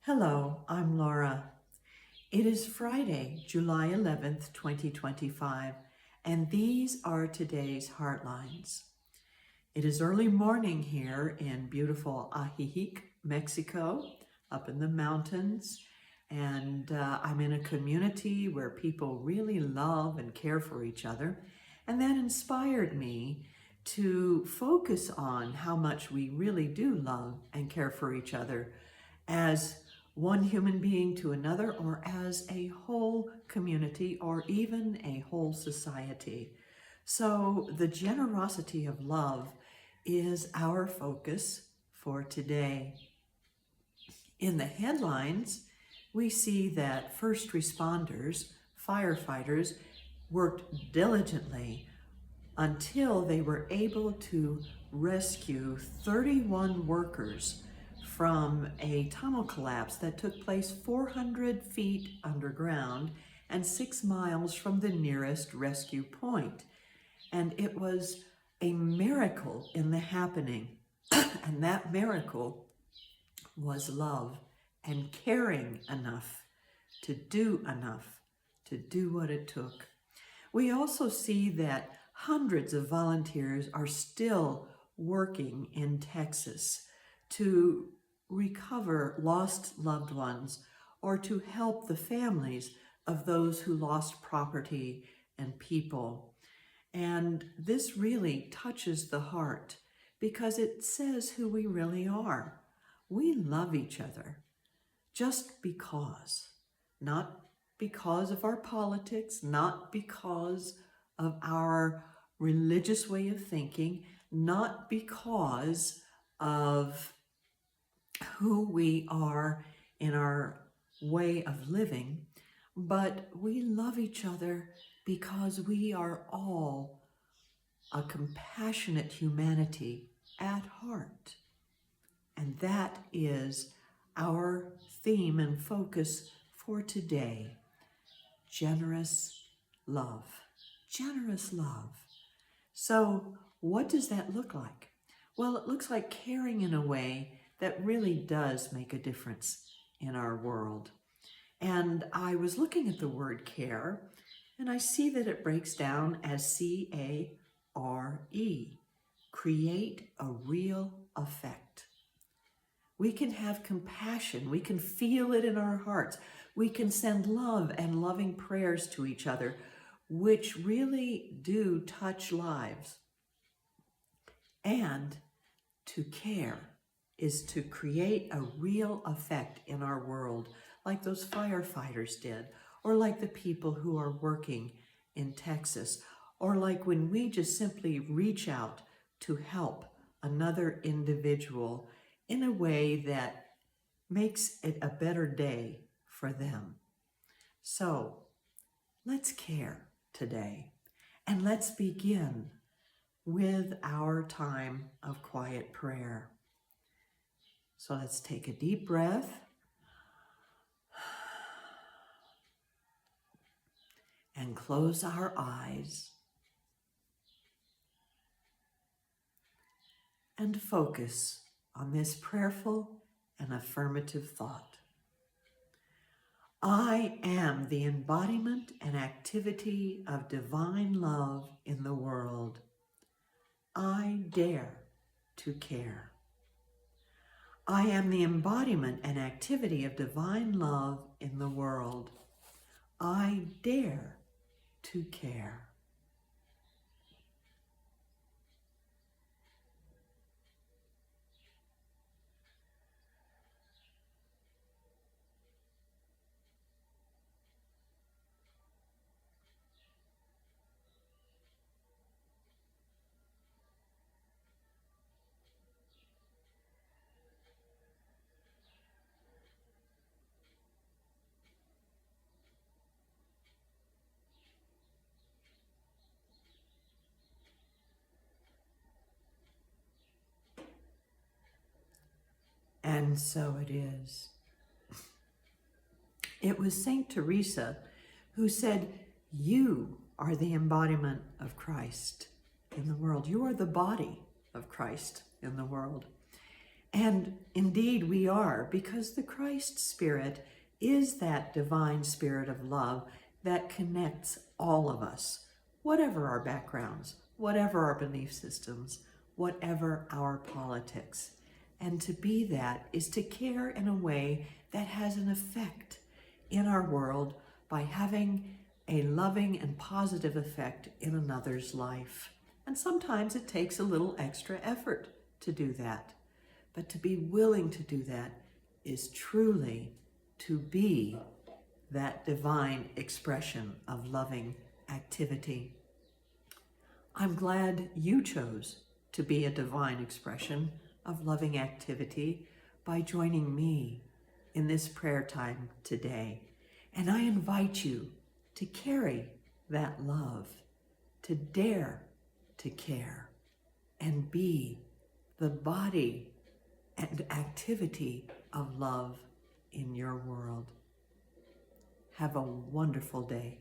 Hello, I'm Laura. It is Friday, July 11th, 2025, and these are today's Heartlines. It is early morning here in beautiful Ajijic, Mexico, up in the mountains, and I'm in a community where people really love and care for each other, and that inspired me to focus on how much we really do love and care for each other as one human being to another, or as a whole community, or even a whole society. So the generosity of love is our focus for today. In the headlines, we see that first responders, firefighters, worked diligently until they were able to rescue 31 workers from a tunnel collapse that took place 400 feet underground and 6 miles from the nearest rescue point. And it was a miracle in the happening. And that miracle was love and caring enough to do what it took. We also see that hundreds of volunteers are still working in Texas to recover lost loved ones or to help the families of those who lost property and people. And this really touches the heart because it says who we really are. We love each other just because, not because of our politics, not because of our religious way of thinking, not because of who we are in our way of living, but we love each other because we are all a compassionate humanity at heart. And that is our theme and focus for today. Generous love. Generous love. So what does that look like? Well, it looks like caring in a way that really does make a difference in our world. And I was looking at the word care, and I see that it breaks down as C-A-R-E, create a real effect. We can have compassion, we can feel it in our hearts, we can send love and loving prayers to each other, which really do touch lives. And to care is to create a real effect in our world, like those firefighters did, or like the people who are working in Texas, or like when we just simply reach out to help another individual in a way that makes it a better day for them. So let's care today, and let's begin with our time of quiet prayer. So let's take a deep breath and close our eyes and focus on this prayerful and affirmative thought. I am the embodiment and activity of divine love in the world. I dare to care. I am the embodiment and activity of divine love in the world. I dare to care. And so it is. It was Saint Teresa who said, you are the embodiment of Christ in the world. You are the body of Christ in the world. And indeed we are, because the Christ Spirit is that divine spirit of love that connects all of us, whatever our backgrounds, whatever our belief systems, whatever our politics. And to be that is to care in a way that has an effect in our world by having a loving and positive effect in another's life. And sometimes it takes a little extra effort to do that. But to be willing to do that is truly to be that divine expression of loving activity. I'm glad you chose to be a divine expression of loving activity by joining me in this prayer time today. And I invite you to carry that love, to dare to care, and be the body and activity of love in your world. Have a wonderful day.